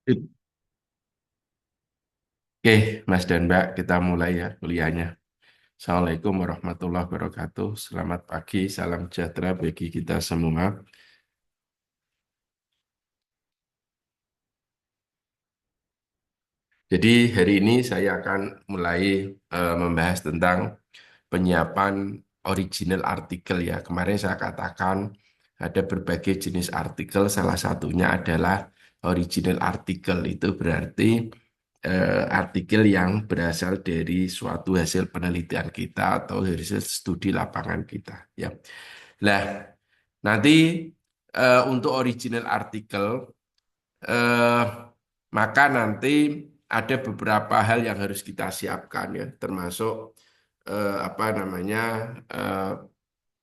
Oke, Mas dan Mbak, kita mulai ya kuliahnya. Assalamualaikum warahmatullahi wabarakatuh. Selamat pagi, salam sejahtera bagi kita semua. Jadi hari ini saya akan mulai membahas tentang penyiapan original artikel ya. Kemarin saya katakan ada berbagai jenis artikel, salah satunya adalah original artikel. Itu berarti artikel yang berasal dari suatu hasil penelitian kita atau hasil studi lapangan kita ya. Nah, nanti untuk original artikel eh, maka nanti ada beberapa hal yang harus kita siapkan ya, termasuk apa namanya eh,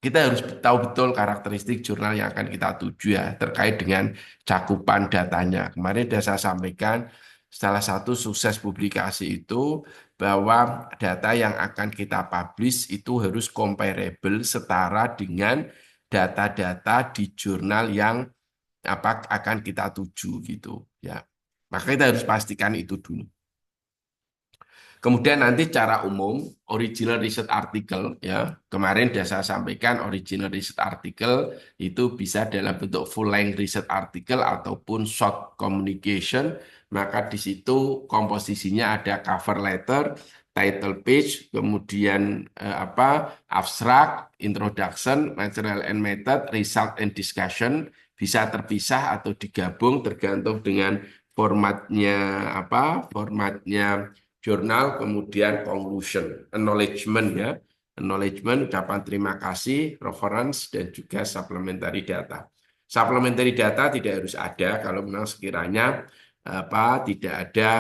kita harus tahu betul karakteristik jurnal yang akan kita tuju ya terkait dengan cakupan datanya. Kemarin sudah saya sampaikan salah satu sukses publikasi itu bahwa data yang akan kita publish itu harus comparable setara dengan data-data di jurnal yang apa akan kita tuju gitu ya. Maka kita harus pastikan itu dulu. Kemudian nanti cara umum original research article ya. Kemarin sudah saya sampaikan original research article itu bisa dalam bentuk full length research article ataupun short communication. Maka di situ komposisinya ada cover letter, title page, kemudian abstract, introduction, material and method, result and discussion bisa terpisah atau digabung tergantung dengan formatnya formatnya jurnal, kemudian conclusion, acknowledgement ya, acknowledgement, ucapan terima kasih, reference, dan juga supplementary data. Supplementary data tidak harus ada kalau memang sekiranya tidak ada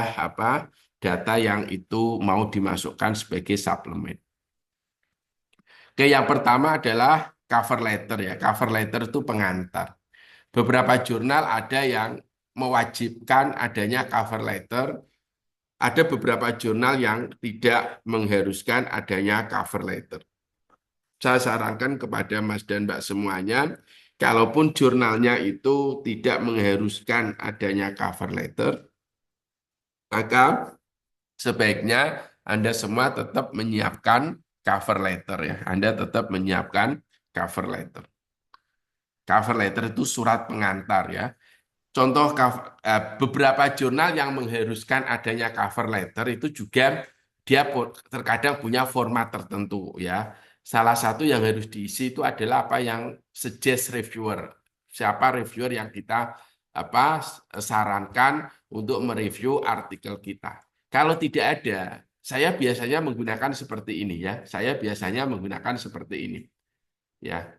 data yang itu mau dimasukkan sebagai suplemen. Oke, yang pertama adalah cover letter ya. Cover letter itu pengantar. Beberapa jurnal ada yang mewajibkan adanya cover letter, ada beberapa jurnal yang tidak mengharuskan adanya cover letter. Saya sarankan kepada Mas dan Mbak semuanya, kalaupun jurnalnya itu tidak mengharuskan adanya cover letter, maka sebaiknya Anda semua tetap menyiapkan cover letter ya. Anda tetap menyiapkan cover letter. Cover letter itu surat pengantar ya. Contoh beberapa jurnal yang mengharuskan adanya cover letter itu juga dia terkadang punya format tertentu ya. Salah satu yang harus diisi itu adalah apa yang suggest reviewer. Siapa reviewer yang kita sarankan untuk mereview artikel kita. Kalau tidak ada, saya biasanya menggunakan seperti ini ya. Saya biasanya menggunakan seperti ini ya.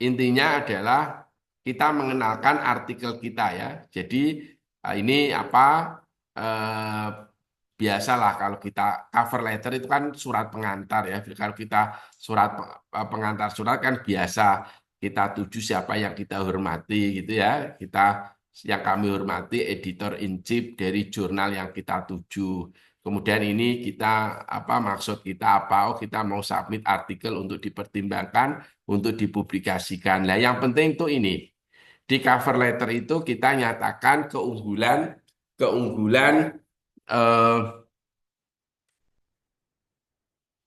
Intinya adalah kita mengenalkan artikel kita ya. Jadi ini eh, biasalah kalau kita cover letter itu kan surat pengantar ya. Kalau kita pengantar surat kan biasa kita tuju siapa yang kita hormati gitu ya. Kita yang kami hormati editor in chief dari jurnal yang kita tuju. Kemudian ini kita maksud kita apa? Oh, kita mau submit artikel untuk dipertimbangkan untuk dipublikasikan. Nah, yang penting itu ini. Di cover letter itu kita nyatakan keunggulan keunggulan eh,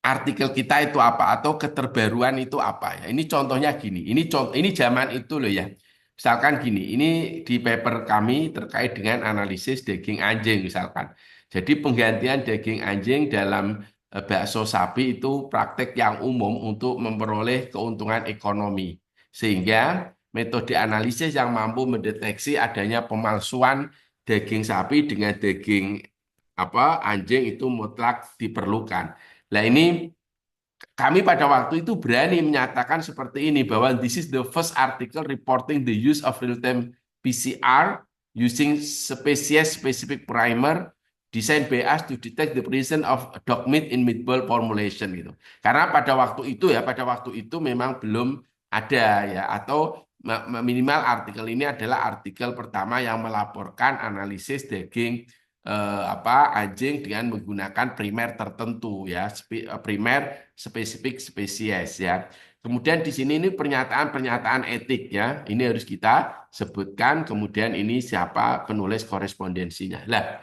artikel kita itu apa atau keterbaruan itu apa ya. Ini contohnya gini. Ini zaman itu loh ya. Misalkan gini, ini di paper kami terkait dengan analisis daging anjing misalkan. Jadi penggantian daging anjing dalam bakso sapi itu praktek yang umum untuk memperoleh keuntungan ekonomi. Sehingga metode analisis yang mampu mendeteksi adanya pemalsuan daging sapi dengan daging anjing itu mutlak diperlukan. Nah, ini kami pada waktu itu berani menyatakan seperti ini bahwa this is the first article reporting the use of real-time PCR using species specific primer designed by us to detect the presence of dog meat in meatball formulation gitu. Karena pada waktu itu memang belum ada ya atau minimal artikel ini adalah artikel pertama yang melaporkan analisis daging anjing dengan menggunakan primer tertentu ya primer spesifik spesies ya. Kemudian di sini ini pernyataan-pernyataan etik ya. Ini harus kita sebutkan. Kemudian ini siapa penulis korespondensinya. Lah,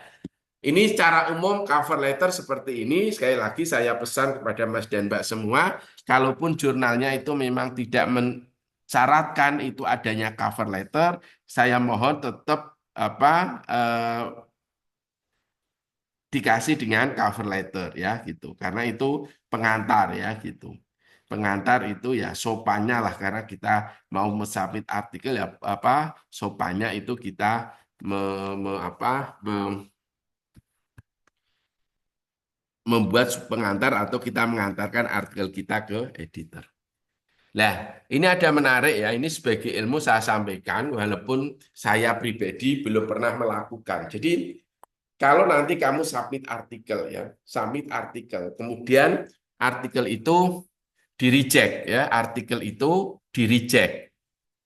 ini secara umum cover letter seperti ini. Sekali lagi saya pesan kepada Mas dan Mbak semua, kalaupun jurnalnya itu memang tidak mensyaratkan itu adanya cover letter, saya mohon tetap apa dikasih dengan cover letter ya gitu. Karena itu pengantar ya gitu. Pengantar itu ya sopannya lah karena kita mau submit artikel ya apa sopannya itu kita me, apa membuat pengantar atau kita mengantarkan artikel kita ke editor. Nah, ini ada menarik ya. Ini sebagai ilmu saya sampaikan walaupun saya pribadi belum pernah melakukan. Jadi kalau nanti kamu submit artikel ya, submit artikel, kemudian artikel itu di reject ya, artikel itu di reject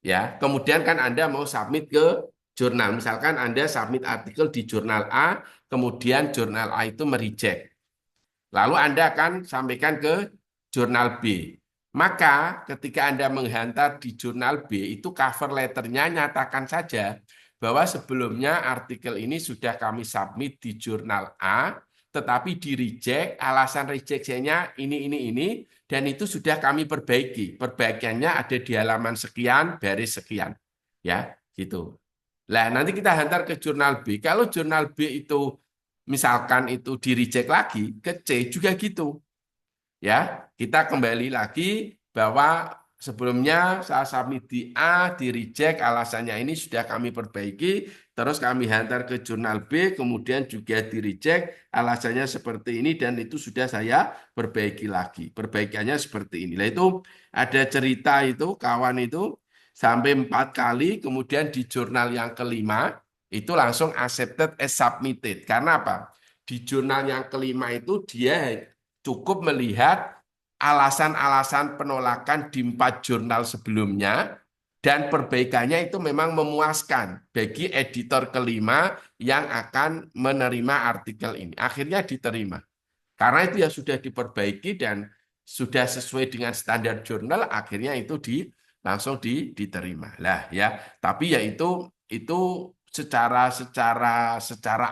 ya. Kemudian kan Anda mau submit ke jurnal, misalkan Anda submit artikel di jurnal A, kemudian jurnal A itu mereject. Lalu Anda akan sampaikan ke jurnal B. Maka ketika Anda menghantar di jurnal B, itu cover letternya nyatakan saja bahwa sebelumnya artikel ini sudah kami submit di jurnal A, tetapi di reject, alasan rejectnya ini, dan itu sudah kami perbaiki. Perbaikannya ada di halaman sekian, baris sekian. Ya, gitu. Nah, nanti kita hantar ke jurnal B. Kalau jurnal B itu misalkan itu di reject lagi, ke C juga gitu. Ya, kita kembali lagi bahwa sebelumnya saya submit di A, di reject, alasannya ini sudah kami perbaiki, terus kami hantar ke jurnal B, kemudian juga di reject, alasannya seperti ini, dan itu sudah saya perbaiki lagi. Perbaikannya seperti ini. Nah, itu ada cerita itu, kawan itu, sampai 4 kali, kemudian di jurnal yang kelima, itu langsung accepted as submitted. Karena apa? Di jurnal yang kelima itu dia cukup melihat alasan-alasan penolakan di 4 jurnal sebelumnya dan perbaikannya itu memang memuaskan bagi editor kelima yang akan menerima artikel ini. Akhirnya diterima. Karena itu ya sudah diperbaiki dan sudah sesuai dengan standar jurnal, akhirnya itu langsung diterima. Lah ya, tapi ya itu secara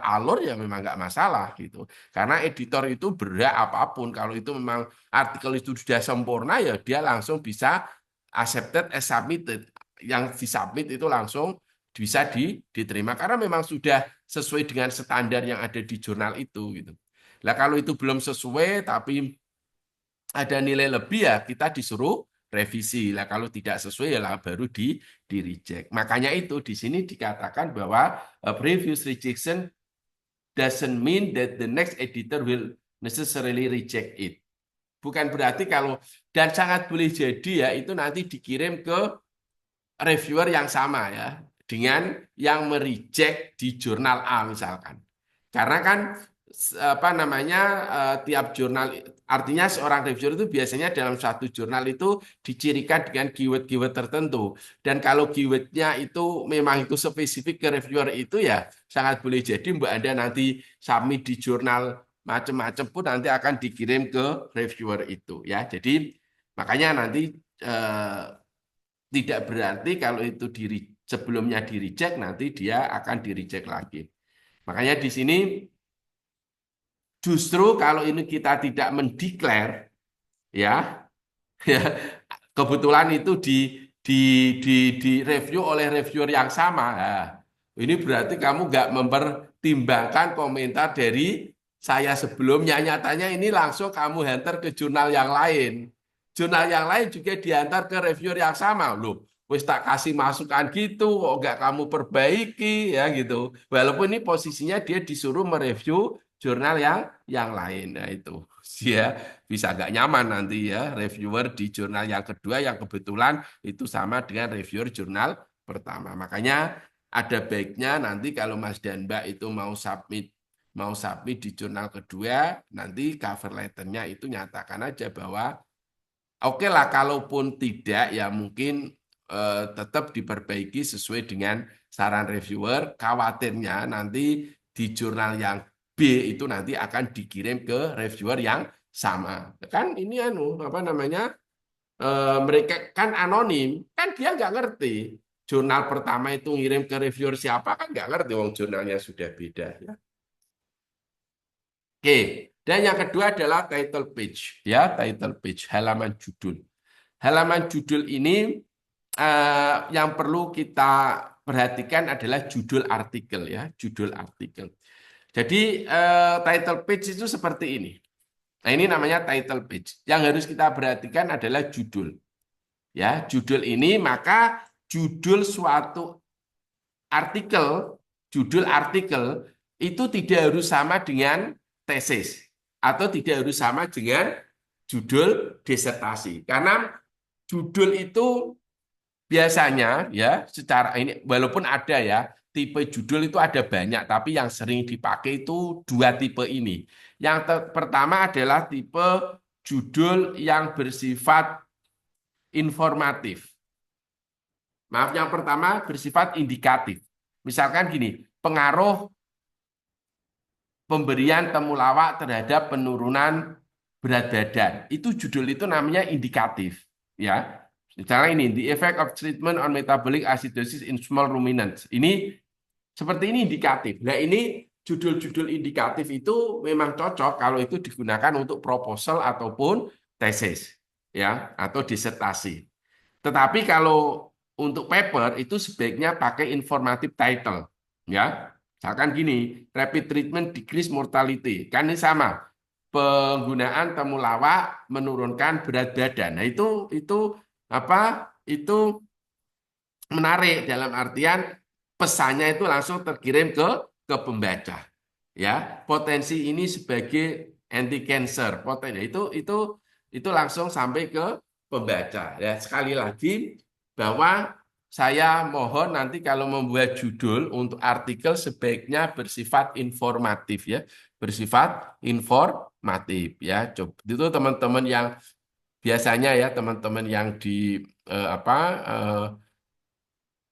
alur ya memang nggak masalah gitu. Karena editor itu berhak apapun. Kalau itu memang artikel itu sudah sempurna ya dia langsung bisa accepted as submitted. Yang disubmit itu langsung bisa diterima karena memang sudah sesuai dengan standar yang ada di jurnal itu gitu. Lah kalau itu belum sesuai tapi ada nilai lebih ya kita disuruh revisi. Lah kalau tidak sesuai ya baru di reject. Makanya itu di sini dikatakan bahwa a previous rejection doesn't mean that the next editor will necessarily reject it. Bukan berarti kalau dan sangat boleh jadi ya itu nanti dikirim ke reviewer yang sama ya dengan yang mereject di jurnal A misalkan. Karena kan apa namanya tiap jurnal artinya seorang reviewer itu biasanya dalam satu jurnal itu dicirikan dengan keyword-keyword tertentu dan kalau keywordnya itu memang itu spesifik ke reviewer itu ya sangat boleh jadi Mbak Anda nanti submit di jurnal macam-macam pun nanti akan dikirim ke reviewer itu ya jadi makanya nanti eh, tidak berarti kalau itu sebelumnya di reject nanti dia akan di reject lagi. Makanya di sini justru kalau ini kita tidak mendeklar ya, ya kebetulan itu di di di review oleh reviewer yang sama. Nah, ini berarti kamu nggak mempertimbangkan komentar dari saya sebelumnya. Nyatanya ini langsung kamu hantar ke jurnal yang lain. Jurnal yang lain juga diantar ke reviewer yang sama. Loh, wis tak kasih masukan gitu, kok nggak kamu perbaiki ya gitu. Walaupun ini posisinya dia disuruh mereview jurnal yang lain. Nah itu dia bisa nggak nyaman nanti ya reviewer di jurnal yang kedua yang kebetulan itu sama dengan reviewer jurnal pertama. Makanya ada baiknya nanti kalau Mas dan Mbak itu mau submit di jurnal kedua, nanti cover letternya itu nyatakan aja bahwa oke lah kalaupun tidak ya mungkin tetap diperbaiki sesuai dengan saran reviewer. Khawatirnya nanti di jurnal yang B itu nanti akan dikirim ke reviewer yang sama. Kan ini apa namanya Mereka kan anonim, kan dia nggak ngerti. Jurnal pertama itu ngirim ke reviewer siapa kan nggak ngerti, wong jurnalnya sudah beda. Ya. Oke, dan yang kedua adalah title page, ya title page, halaman judul. Halaman judul ini yang perlu kita perhatikan adalah judul artikel, ya judul artikel. Jadi title page itu seperti ini. Nah ini namanya title page. Yang harus kita perhatikan adalah judul. Ya, judul ini maka judul suatu artikel, judul artikel itu tidak harus sama dengan tesis atau tidak harus sama dengan judul disertasi. Karena judul itu biasanya ya secara ini walaupun ada ya tipe judul itu ada banyak tapi yang sering dipakai itu dua tipe ini. Yang pertama adalah tipe judul yang bersifat informatif. Maaf, yang pertama bersifat indikatif. Misalkan gini, pengaruh pemberian temulawak terhadap penurunan berat badan. Itu judul itu namanya indikatif, ya. Misalnya ini, the effect of treatment on metabolic acidosis in small ruminants. Ini seperti ini indikatif. Nah, ini judul-judul indikatif itu memang cocok kalau itu digunakan untuk proposal ataupun tesis, ya, atau disertasi. Tetapi kalau untuk paper itu sebaiknya pakai informative title, ya. Misalkan gini, rapid treatment decrease mortality. Kan ini sama. Penggunaan temulawak menurunkan berat badan. Nah, itu apa? Itu menarik dalam artian pesannya itu langsung terkirim ke pembaca. Ya, potensi ini sebagai anti cancer, potensi itu langsung sampai ke pembaca. Ya, sekali lagi bahwa saya mohon nanti kalau membuat judul untuk artikel sebaiknya bersifat informatif ya, bersifat informatif ya. Coba itu teman-teman yang biasanya ya teman-teman yang di apa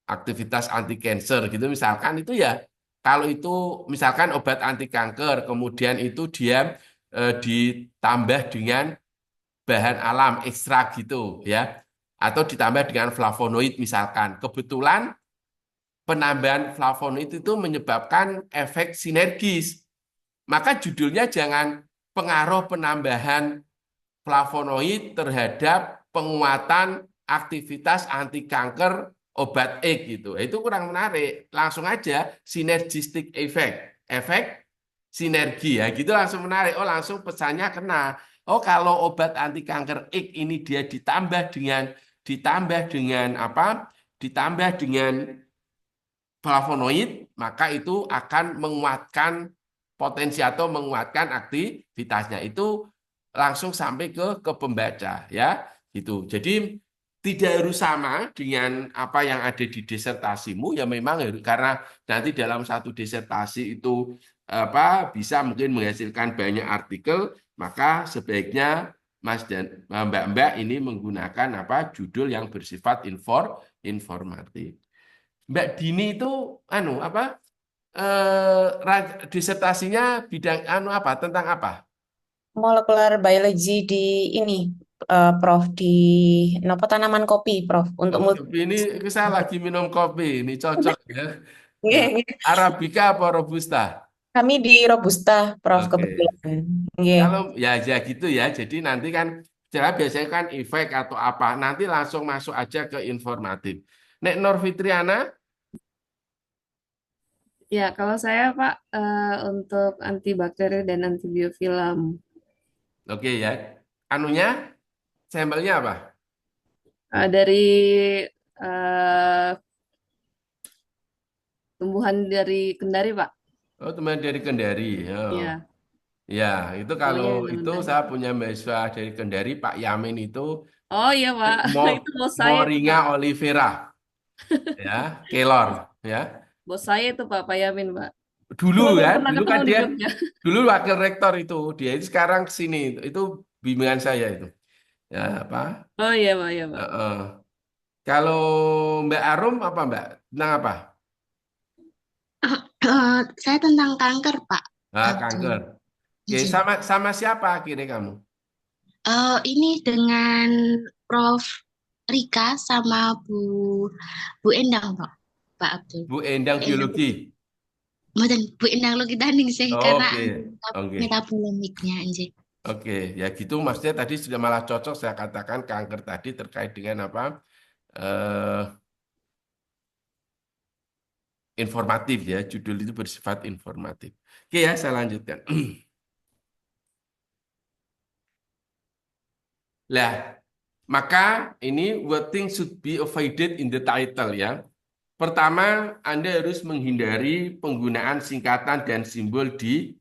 aktivitas anti cancer gitu misalkan itu ya kalau itu misalkan obat anti kanker kemudian itu dia ditambah dengan bahan alam ekstra gitu ya atau ditambah dengan flavonoid misalkan kebetulan penambahan flavonoid itu menyebabkan efek sinergis maka judulnya jangan pengaruh penambahan flavonoid terhadap penguatan aktivitas anti kanker obat X gitu. Itu kurang menarik. Langsung aja synergistic effect. Efek sinergi ya gitu langsung menarik. Oh langsung pesannya kena. Oh kalau obat anti kanker X ini dia ditambah dengan apa? Ditambah dengan flavonoid, maka itu akan menguatkan potensi atau menguatkan aktivitasnya. Itu langsung sampai ke pembaca ya. Gitu. Jadi tidak harus sama dengan apa yang ada di disertasimu ya memang harus karena nanti dalam satu disertasi itu apa bisa mungkin menghasilkan banyak artikel, maka sebaiknya Mas dan Mbak-mbak ini menggunakan apa judul yang bersifat informatif. Mbak Dini itu anu apa disertasinya bidang anu apa tentang apa? Molekular biology di ini, Prof, di nopo tanaman kopi, Prof, untuk Oh, multi. ini saya lagi minum kopi, ini cocok ya. Nggih, Eh, nggih. Arabica apa Robusta? Kami di Robusta, Prof, Oke. kebetulan. Nggih. Kalau ya gitu ya. Jadi nanti kan cara biasanya kan efek atau apa. Nanti langsung masuk aja ke informatif. Nek Nur Fitriana, Ya, kalau saya Pak untuk antibakteri dan antibiofilm oke ya. Anunya, sampelnya apa? dari eh, tumbuhan dari Kendari Pak. Oh, teman dari Kendari. Oh. Ya, Ya, itu kalau namanya itu Kendari. saya punya mahasiswa dari Kendari, Pak Yamin itu Oh iya Pak, itu bos saya itu Moringa Pak. olivera, ya, kelor, ya. Bos saya itu Pak Yamin Pak. Dulu Cuma belum ya, pernah dulu kan ketemu di dia Jogja. dulu wakil rektor dia itu sekarang kesini, itu bimbingan saya itu, ya apa? Oh iya Pak, iya Pak. Heeh. Kalau Mbak Arum apa Mbak? Tentang apa? Saya tentang kanker, Pak. Ah, Gitu. kanker. Oke, Izin. sama sama siapa akhirnya kamu? Ini dengan Prof. Rika sama Bu Endang, Pak Abdul. Bu Endang Eh, biologi. Mboten Bu Endang Loki Tanding sih karena Oke, oke. metabolimiknya anjir. Oke, ya gitu maksudnya tadi sudah malah cocok saya katakan kanker tadi terkait dengan apa? eh Informatif ya, judul itu bersifat informatif. Oke ya, saya lanjutkan. Lah, maka ini what things should be avoided in the title ya. Pertama, Anda harus menghindari penggunaan singkatan dan simbol di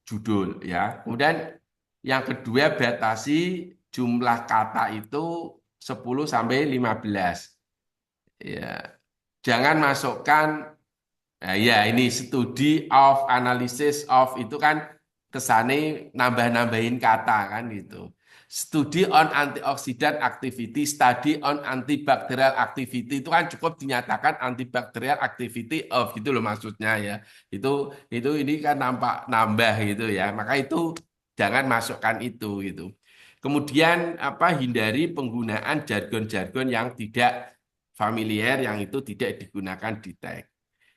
judul ya. Kemudian yang kedua, batasi jumlah kata itu 10 sampai 15. Ya. Jangan masukkan ya ini studi of, analysis of itu kan kesane nambah-nambahin kata kan gitu. Studi on antioksidan activity, study on antibacterial activity itu kan cukup dinyatakan antibacterial activity of gitu loh maksudnya ya. Itu ini kan nampak nambah gitu ya. Maka itu jangan masukkan itu gitu. Kemudian apa hindari penggunaan jargon-jargon yang tidak familiar yang itu tidak digunakan di tag.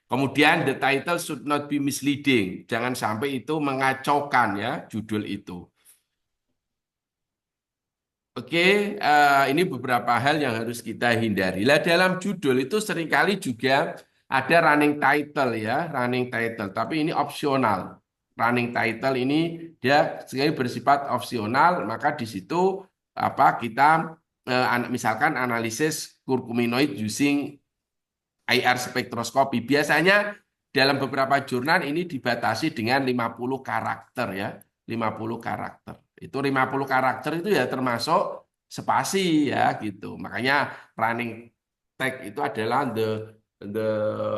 Kemudian the title should not be misleading. Jangan sampai itu mengacaukan ya judul itu. Oke, ini beberapa hal yang harus kita hindari. Lah dalam judul itu seringkali juga ada running title ya, running title. Tapi ini opsional. Running title ini dia sekali bersifat opsional, maka di situ apa kita misalkan analisis kurkuminoid using IR spektroskopi. Biasanya dalam beberapa jurnal ini dibatasi dengan 50 karakter ya, 50 karakter. Itu 50 karakter itu ya termasuk spasi ya gitu. Makanya running tag itu adalah the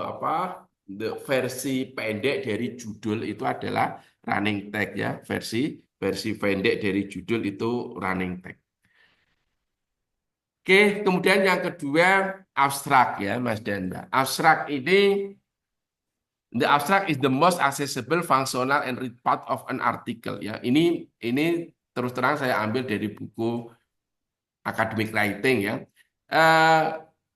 apa? The versi pendek dari judul itu adalah running tag ya, versi pendek dari judul itu running tag. Oke, kemudian yang kedua abstrak ya Mas dan Mbak. Abstrak ini the abstract is the most accessible, functional, and read part of an article. Ya, ini terus terang saya ambil dari buku academic writing ya. Eh,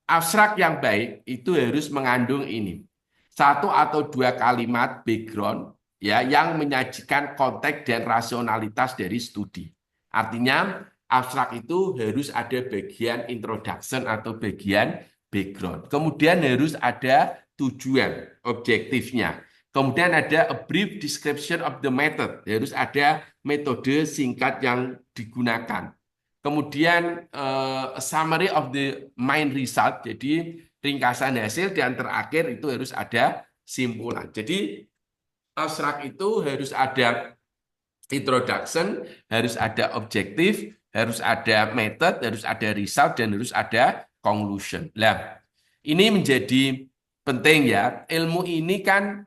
Abstrak yang baik itu harus mengandung ini satu atau dua kalimat background ya yang menyajikan konteks dan rasionalitas dari studi. Artinya abstrak itu harus ada bagian introduction atau bagian background. Kemudian harus ada tujuan, objektifnya. Kemudian ada a brief description of the method. Harus ada metode singkat yang digunakan. Kemudian a summary of the main result. Jadi ringkasan hasil dan terakhir itu harus ada simpulan. Jadi abstrak itu harus ada introduction, harus ada objektif, harus ada method, harus ada result, dan harus ada conclusion. Nah, ini menjadi penting ya. Ilmu ini kan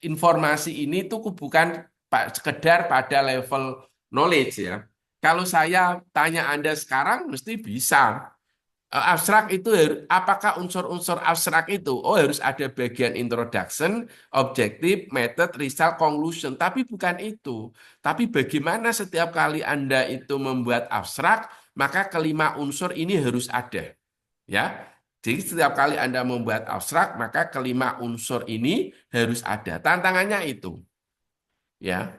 informasi ini tuh bukan sekedar pada level knowledge ya. Kalau saya tanya Anda sekarang, mesti bisa. Abstrak itu apakah unsur-unsur abstrak itu? Oh, harus ada bagian introduction, objektif, method, result, conclusion. Tapi bukan itu. Tapi bagaimana setiap kali Anda itu membuat abstrak, maka kelima unsur ini harus ada. Ya. Jadi setiap kali Anda membuat abstrak, maka kelima unsur ini harus ada. Tantangannya itu. Ya.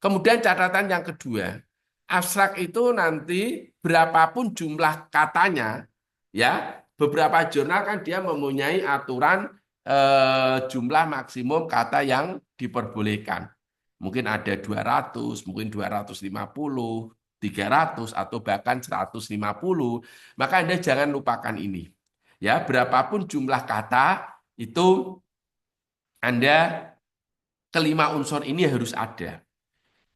Kemudian catatan yang kedua, abstrak itu nanti berapapun jumlah katanya, ya beberapa jurnal kan dia mempunyai aturan jumlah maksimum kata yang diperbolehkan. Mungkin ada 200, mungkin 250, 300 atau bahkan 150. Maka Anda jangan lupakan ini. Ya, berapapun jumlah kata itu Anda kelima unsur ini harus ada.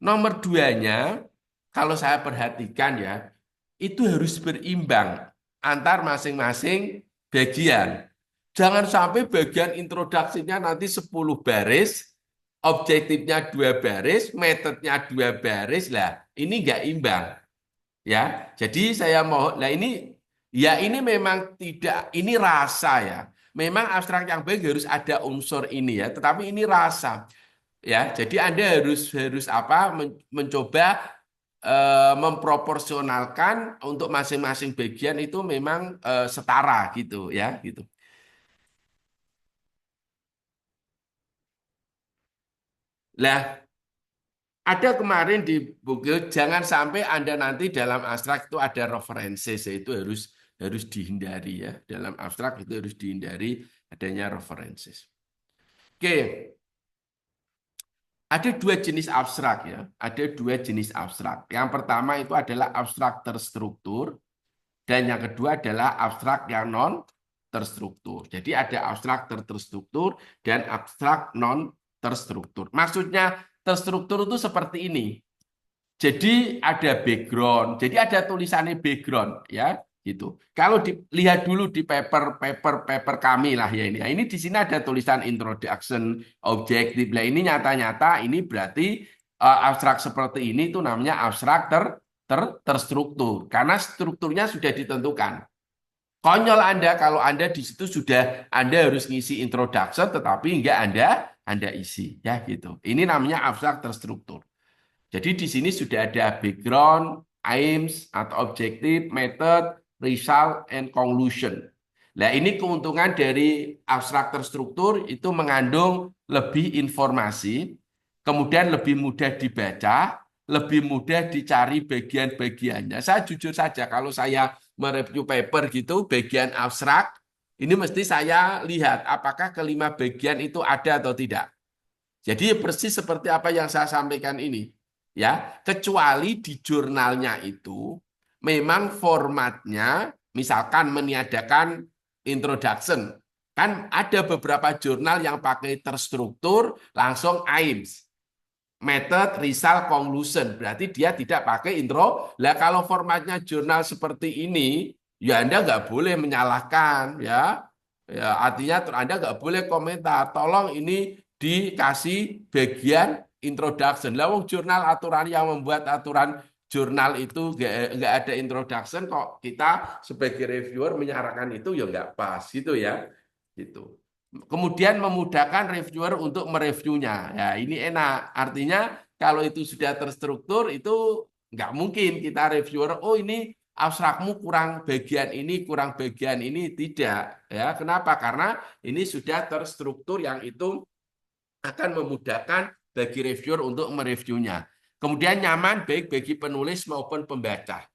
Nomor duanya, kalau saya perhatikan ya, itu harus berimbang antar masing-masing bagian. Jangan sampai bagian introduksinya nanti 10 baris, objektifnya 2 baris, metodenya 2 baris. Lah, ini nggak imbang. Ya, jadi saya mau, nah ini memang tidak, ini rasa ya. Memang abstrak yang baik harus ada unsur ini ya, tetapi ini rasa. Ya, jadi Anda harus apa mencoba memproporsionalkan untuk masing-masing bagian itu memang setara gitu ya gitu. Lah, ada kemarin di Google, jangan sampai Anda nanti dalam abstrak itu ada references, itu harus dihindari ya. Dalam abstrak itu harus dihindari adanya references. Oke, ada dua jenis abstrak ya. Ada dua jenis abstrak. Yang pertama itu adalah abstrak terstruktur dan yang kedua adalah abstrak yang non terstruktur. Jadi ada abstrak terstruktur dan abstrak non terstruktur. Maksudnya terstruktur itu seperti ini. Jadi ada background, jadi ada tulisannya background ya gitu. Kalau dilihat dulu di paper kami lah ya ini. Nah, ini di sini ada tulisan introduction, objektif. Nah, ini nyata-nyata ini berarti abstrak seperti ini itu namanya abstrak terstruktur karena strukturnya sudah ditentukan. Konyol Anda kalau Anda di situ sudah Anda harus ngisi introduction tetapi enggak Anda isi ya gitu. Ini namanya abstrak terstruktur. Jadi di sini sudah ada background, aims atau objektif, method, result, and conclusion. Nah, ini keuntungan dari abstrak terstruktur itu mengandung lebih informasi, kemudian lebih mudah dibaca, lebih mudah dicari bagian-bagiannya. Saya jujur saja, kalau saya mereview paper gitu, bagian abstrak, ini mesti saya lihat apakah kelima bagian itu ada atau tidak. Jadi persis seperti apa yang saya sampaikan ini. Ya, kecuali di jurnalnya itu memang formatnya misalkan meniadakan introduction. Kan ada beberapa jurnal yang pakai terstruktur langsung aims. Method, result, conclusion. Berarti dia tidak pakai intro. Lah kalau formatnya jurnal seperti ini, ya Anda nggak boleh menyalahkan ya. Ya, artinya Anda nggak boleh komentar. Tolong ini dikasih bagian introduction. Lah wong jurnal aturan yang membuat aturan jurnal itu nggak ada introduction kok kita sebagai reviewer menyarankan itu ya nggak pas gitu ya. Gitu. Kemudian memudahkan reviewer untuk mereviewnya. Ya, ini enak. Artinya kalau itu sudah terstruktur itu nggak mungkin kita reviewer, oh ini abstrakmu kurang bagian ini tidak. Ya, kenapa? Karena ini sudah terstruktur yang itu akan memudahkan bagi reviewer untuk mereviewnya. Kemudian nyaman baik bagi penulis maupun pembaca.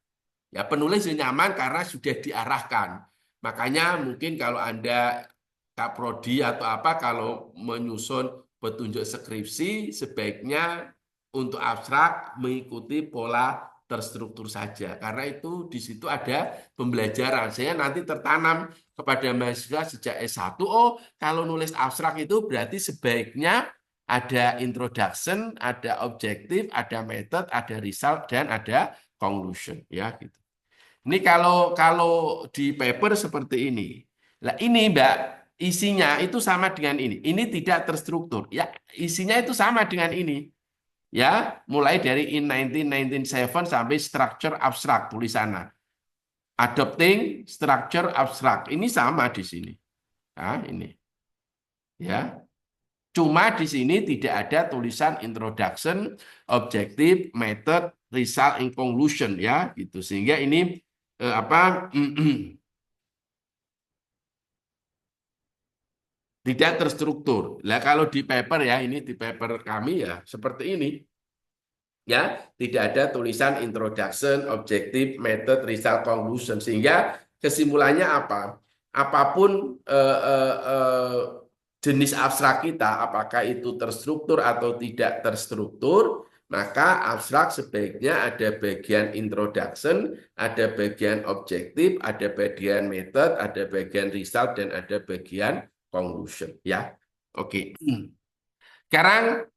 Ya, penulis nyaman karena sudah diarahkan. Makanya mungkin kalau Anda Kak Prodi atau apa kalau menyusun petunjuk skripsi sebaiknya untuk abstrak mengikuti pola terstruktur saja karena itu di situ ada pembelajaran. Saya nanti tertanam kepada mahasiswa sejak S1, oh kalau nulis abstrak itu berarti sebaiknya ada introduction, ada objektif, ada method, ada result dan ada conclusion ya gitu. Ini kalau di paper seperti ini. Nah, ini Mbak, isinya itu sama dengan ini. Ini tidak terstruktur. Ya, isinya itu sama dengan ini. Ya, mulai dari in 1997 sampai structure abstract tulisannya. Adopting structure abstract. Ini sama di sini. Nah, ini. Ya. Cuma di sini tidak ada tulisan introduction, objective, method, result, and conclusion ya, gitu. Sehingga ini tidak terstruktur. Lah kalau di paper ya, ini di paper kami ya seperti ini. Ya, tidak ada tulisan introduction, objective, method, result, conclusion. Sehingga kesimpulannya apa? Apapun jenis abstrak kita, apakah itu terstruktur atau tidak terstruktur, maka abstrak sebaiknya ada bagian introduction, ada bagian objektif, ada bagian method, ada bagian result, dan ada bagian conclusion. Ya, oke. Sekarang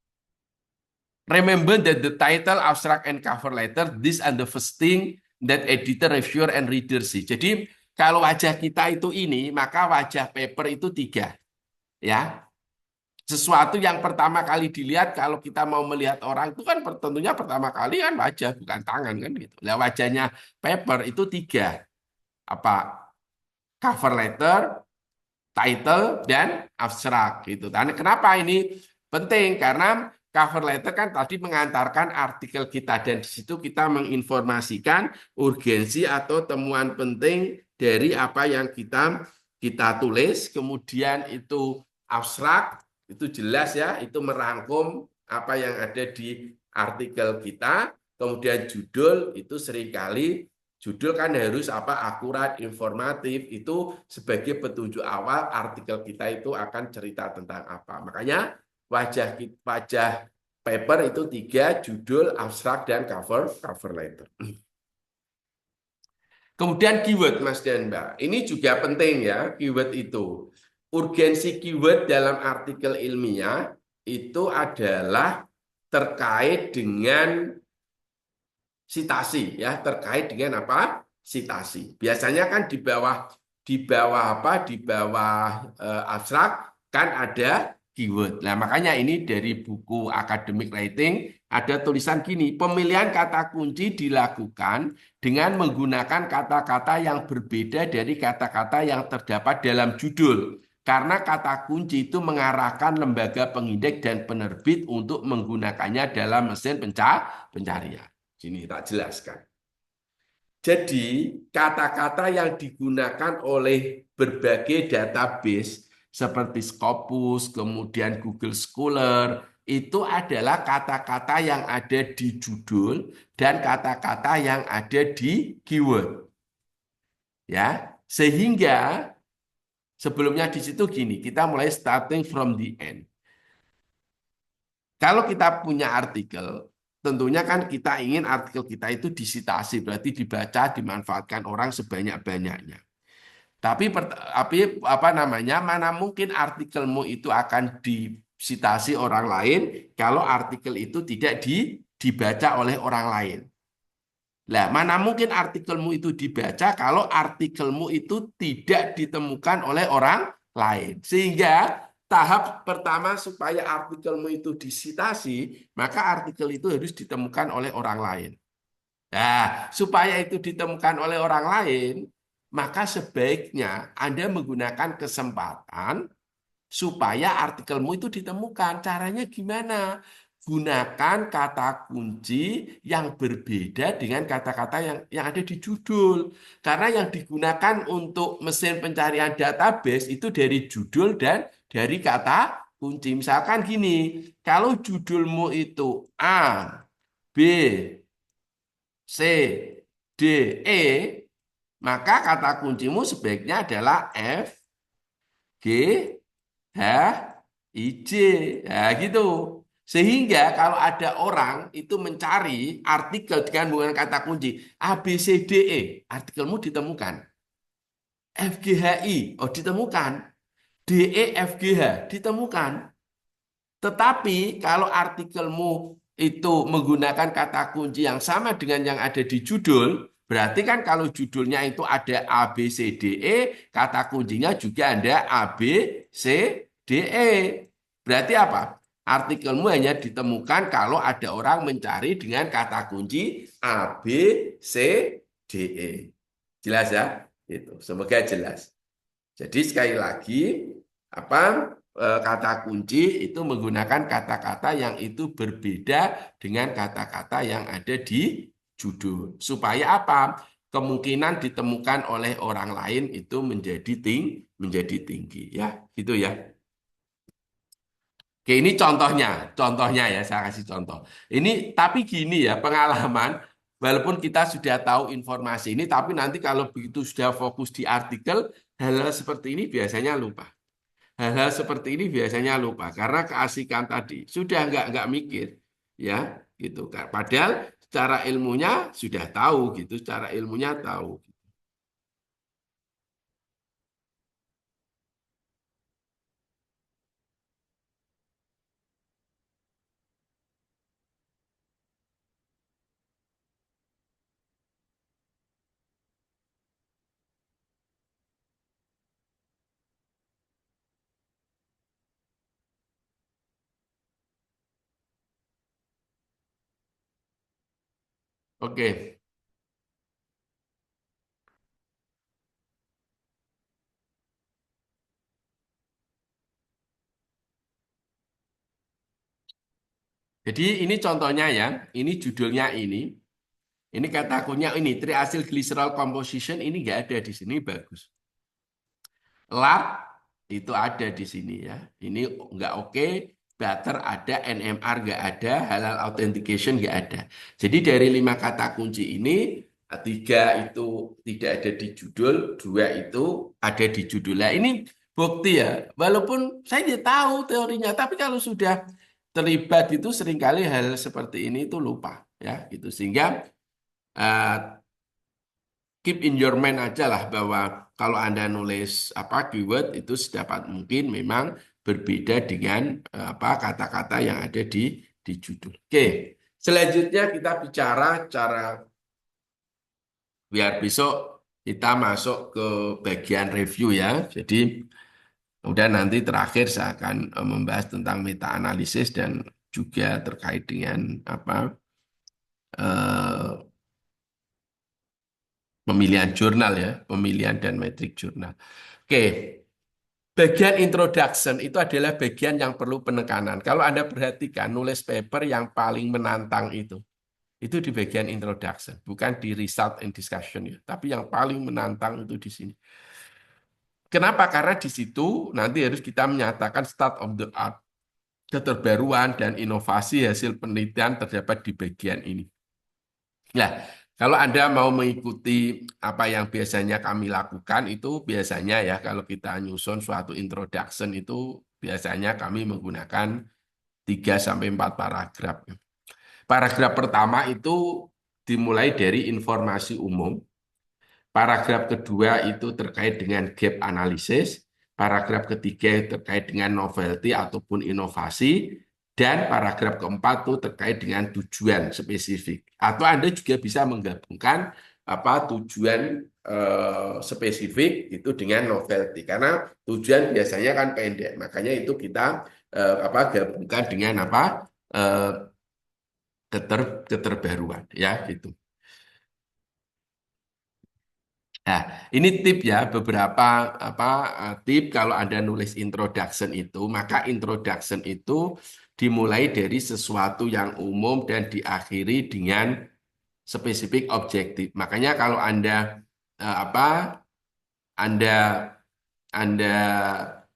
remember that the title, abstract, and cover letter, these are the first thing that editor, reviewer, and reader see. Jadi kalau wajah kita itu ini, maka wajah paper itu 3. Ya, sesuatu yang pertama kali dilihat kalau kita mau melihat orang itu kan tentunya pertama kali kan wajah bukan tangan kan gitu. Nah, wajahnya paper itu 3. Apa? Cover letter, title, dan abstrak gitu. Kenapa ini penting? Karena cover letter kan tadi mengantarkan artikel kita dan di situ kita menginformasikan urgensi atau temuan penting dari apa yang kita tulis. Kemudian itu abstrak, itu jelas ya, itu merangkum apa yang ada di artikel kita. Kemudian judul itu seringkali judul kan harus apa akurat, informatif, itu sebagai petunjuk awal artikel kita itu akan cerita tentang apa. Makanya wajah paper itu 3, judul, abstrak, dan cover letter. Kemudian keyword, Mas dan Mbak. Ini juga penting ya, keyword itu. Urgensi keyword dalam artikel ilmiah itu adalah terkait dengan sitasi ya, terkait dengan apa? Sitasi. Biasanya kan di bawah apa? Di bawah abstrak kan ada keyword. Nah, makanya ini dari buku Academic Writing ada tulisan gini, pemilihan kata kunci dilakukan dengan menggunakan kata-kata yang berbeda dari kata-kata yang terdapat dalam judul. Karena kata kunci itu mengarahkan lembaga pengindeks dan penerbit untuk menggunakannya dalam mesin pencarian. Sini tak jelaskan. Jadi, kata-kata yang digunakan oleh berbagai database seperti Scopus, kemudian Google Scholar, itu adalah kata-kata yang ada di judul dan kata-kata yang ada di keyword. Ya, sehingga sebelumnya di situ gini, kita mulai starting from the end. Kalau kita punya artikel, tentunya kan kita ingin artikel kita itu disitasi, berarti dibaca, dimanfaatkan orang sebanyak-banyaknya. Tapi apa namanya? Mana mungkin artikelmu itu akan disitasi orang lain kalau artikel itu tidak dibaca oleh orang lain. Nah, mana mungkin artikelmu itu dibaca kalau artikelmu itu tidak ditemukan oleh orang lain. Sehingga tahap pertama supaya artikelmu itu disitasi, maka artikel itu harus ditemukan oleh orang lain. Nah, supaya itu ditemukan oleh orang lain, maka sebaiknya Anda menggunakan kesempatan supaya artikelmu itu ditemukan. Caranya gimana? Gunakan kata kunci yang berbeda dengan kata-kata yang ada di judul. Karena yang digunakan untuk mesin pencarian database itu dari judul dan dari kata kunci. Misalkan gini, kalau judulmu itu A, B, C, D, E, maka kata kuncimu sebaiknya adalah F, G, H, I, J. Nah, gitu. Sehingga kalau ada orang itu mencari artikel dengan menggunakan kata kunci A, B, C, D, E, artikelmu ditemukan. F, G, H, I, oh ditemukan. D, E, F, G, H, ditemukan. Tetapi kalau artikelmu itu menggunakan kata kunci yang sama dengan yang ada di judul, berarti kan kalau judulnya itu ada A, B, C, D, E, kata kuncinya juga ada A, B, C, D, E. Berarti apa? Artikelmu hanya ditemukan kalau ada orang mencari dengan kata kunci A, B, C, D, E. Jelas ya? Itu. Semoga jelas. Jadi sekali lagi, apa kata kunci itu menggunakan kata-kata yang itu berbeda dengan kata-kata yang ada di judul. Supaya apa? Kemungkinan ditemukan oleh orang lain itu menjadi tinggi ya, gitu ya. Oke, ini contohnya ya, saya kasih contoh. Ini tapi gini ya, pengalaman, walaupun kita sudah tahu informasi ini, tapi nanti kalau begitu sudah fokus di artikel, hal-hal seperti ini biasanya lupa. Hal-hal seperti ini biasanya lupa karena keasikan tadi sudah nggak mikir, ya gitu. Padahal secara ilmunya sudah tahu gitu, secara ilmunya tahu. Oke. Jadi ini contohnya ya, ini judulnya ini. Ini kata kuncinya ini, triacylglycerol composition ini nggak ada di sini, bagus. Lab itu ada di sini ya. Ini nggak oke, butter ada, NMR nggak ada, halal authentication nggak ada. Jadi dari 5 kata kunci ini, 3 itu tidak ada di judul, 2 itu ada di judul. Nah ini bukti ya, walaupun saya tidak tahu teorinya, tapi kalau sudah terlibat itu seringkali hal seperti ini itu lupa ya gitu. Sehingga eh, keep in your mind aja lah bahwa kalau Anda nulis keyword itu sedapat mungkin memang berbeda dengan kata-kata yang ada di judul. Oke, selanjutnya kita bicara cara biar besok kita masuk ke bagian review ya. Jadi kemudian nanti terakhir saya akan membahas tentang meta analisis dan juga terkait dengan eh, pemilihan jurnal ya, pemilihan dan metrik jurnal. Oke, bagian introduction itu adalah bagian yang perlu penekanan. Kalau Anda perhatikan, nulis paper yang paling menantang itu di bagian introduction, bukan di result and discussion ya, tapi yang paling menantang itu di sini. Kenapa? Karena di situ nanti harus kita menyatakan state of the art, keterbaruan dan inovasi hasil penelitian terdapat di bagian ini. Nah, kalau Anda mau mengikuti apa yang biasanya kami lakukan itu biasanya ya kalau kita nyusun suatu introduction itu biasanya kami menggunakan 3-4 paragraf. Paragraf pertama itu dimulai dari informasi umum. Paragraf kedua itu terkait dengan gap analisis. Paragraf ketiga terkait dengan novelty ataupun inovasi. Dan paragraf keempat itu terkait dengan tujuan spesifik. Atau Anda juga bisa menggabungkan tujuan spesifik itu dengan novelty. Karena tujuan biasanya kan pendek. Makanya itu kita gabungkan dengan eh, keterbaruan ya gitu. Nah, ini tip ya, beberapa tip kalau Anda nulis introduction itu, maka introduction itu dimulai dari sesuatu yang umum dan diakhiri dengan spesifik objektif. Makanya kalau Anda eh, apa Anda Anda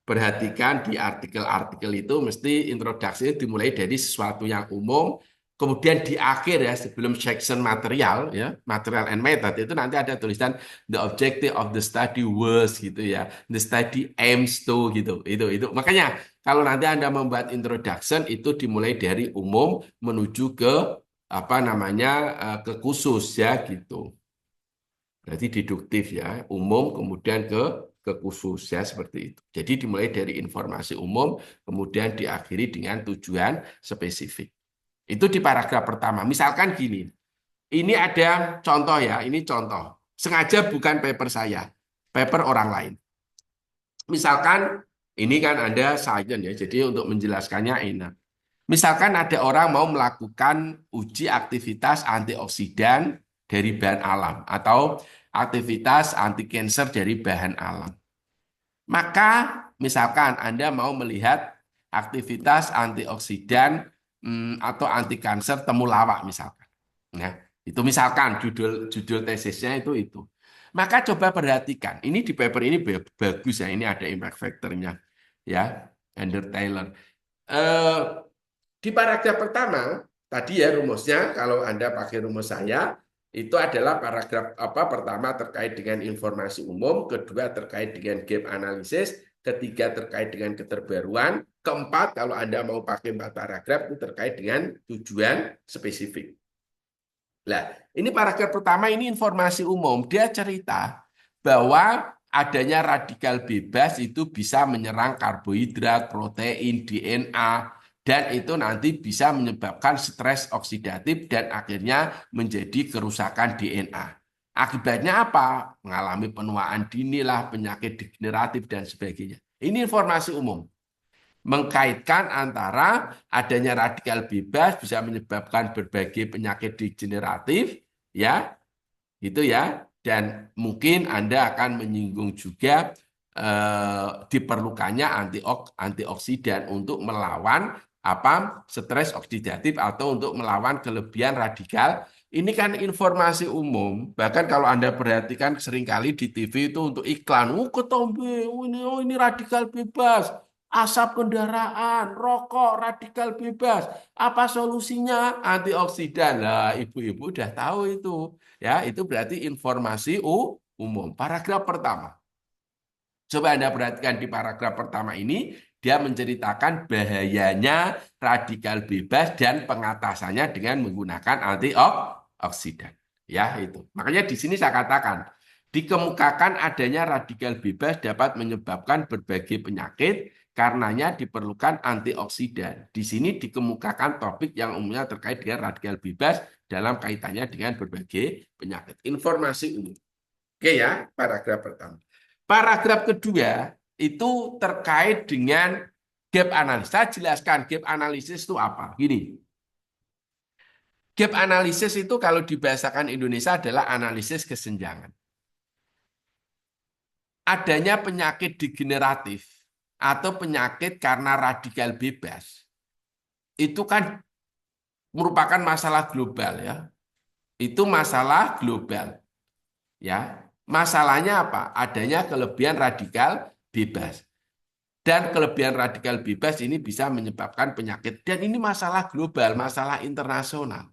perhatikan di artikel-artikel itu mesti introduksi dimulai dari sesuatu yang umum, kemudian di akhir ya sebelum section material ya, material and method itu nanti ada tulisan the objective of the study was gitu ya, the study aims to gitu. Itu. Makanya kalau nanti Anda membuat introduction itu dimulai dari umum menuju ke ke khusus ya gitu. Berarti deduktif ya, umum kemudian ke khusus ya seperti itu. Jadi dimulai dari informasi umum, kemudian diakhiri dengan tujuan spesifik. Itu di paragraf pertama. Misalkan gini, ini ada contoh ya, ini contoh. Sengaja bukan paper saya, paper orang lain. Misalkan ini kan Anda science ya, jadi untuk menjelaskannya enak. Misalkan ada orang mau melakukan uji aktivitas antioksidan dari bahan alam atau aktivitas anti kanker dari bahan alam. Maka misalkan Anda mau melihat aktivitas antioksidan atau anti kanker temulawak misalkan. Nah, itu misalkan judul tesisnya itu. Maka coba perhatikan, ini di paper ini bagus ya, ini ada impact factor-nya ya, Andrew Taylor. Di paragraf pertama, tadi ya rumusnya, kalau Anda pakai rumus saya, itu adalah paragraf pertama terkait dengan informasi umum, kedua terkait dengan gap analisis, ketiga terkait dengan keterbaruan, keempat kalau Anda mau pakai 4 paragraf itu terkait dengan tujuan spesifik. Nah, ini paragraf pertama ini informasi umum. Dia cerita bahwa adanya radikal bebas itu bisa menyerang karbohidrat, protein, DNA, dan itu nanti bisa menyebabkan stres oksidatif dan akhirnya menjadi kerusakan DNA. Akibatnya apa? Mengalami penuaan dini lah, penyakit degeneratif dan sebagainya. Ini informasi umum. Mengkaitkan antara adanya radikal bebas bisa menyebabkan berbagai penyakit degeneratif, ya, gitu ya. Dan mungkin Anda akan menyinggung juga diperlukannya antioksidan untuk melawan stres oksidatif atau untuk melawan kelebihan radikal. Ini kan informasi umum. Bahkan kalau Anda perhatikan seringkali di TV itu untuk iklan, ketombe, ini radikal bebas, asap kendaraan, rokok, radikal bebas. Apa solusinya? Antioksidan. Lah, ibu-ibu udah tahu itu. Ya, itu berarti informasi umum. Paragraf pertama. Coba Anda perhatikan di paragraf pertama ini, dia menceritakan bahayanya radikal bebas dan pengatasannya dengan menggunakan antioksidan. Ya, itu. Makanya di sini saya katakan, dikemukakan adanya radikal bebas dapat menyebabkan berbagai penyakit, karenanya diperlukan antioksidan. Di sini dikemukakan topik yang umumnya terkait dengan radikal bebas dalam kaitannya dengan berbagai penyakit. Informasi umum. Oke ya, paragraf pertama. Paragraf kedua itu terkait dengan gap analysis. Saya jelaskan gap analysis itu apa. Gini, gap analysis itu kalau dibahasakan Indonesia adalah analisis kesenjangan. Adanya penyakit degeneratif atau penyakit karena radikal bebas, itu kan merupakan masalah global ya. Itu masalah global. Ya, masalahnya apa? Adanya kelebihan radikal bebas. Dan kelebihan radikal bebas ini bisa menyebabkan penyakit. Dan ini masalah global, masalah internasional.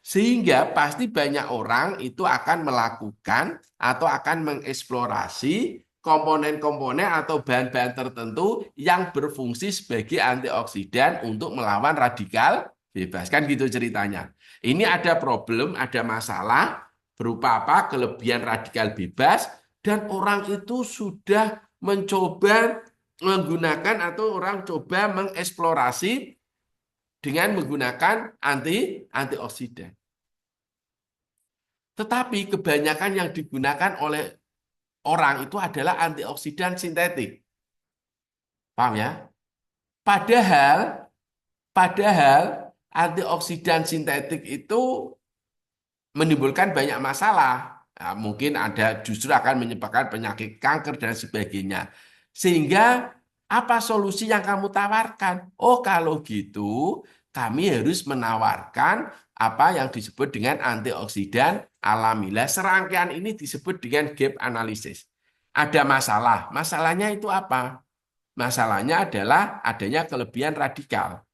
Sehingga pasti banyak orang itu akan melakukan atau akan mengeksplorasi komponen-komponen atau bahan-bahan tertentu yang berfungsi sebagai antioksidan untuk melawan radikal bebas. Kan gitu ceritanya. Ini ada problem, ada masalah berupa apa? Kelebihan radikal bebas, dan orang itu sudah mencoba menggunakan atau orang coba mengeksplorasi dengan menggunakan antioksidan. Tetapi kebanyakan yang digunakan oleh orang itu adalah antioksidan sintetik. Paham ya? Padahal antioksidan sintetik itu menimbulkan banyak masalah. Nah, mungkin ada justru akan menyebabkan penyakit kanker dan sebagainya. Sehingga apa solusi yang kamu tawarkan? Oh, kalau gitu kami harus menawarkan apa yang disebut dengan antioksidan alami. Lah, serangkaian ini disebut dengan gap analysis. Ada masalah. Masalahnya itu apa? Masalahnya adalah adanya kelebihan radikal.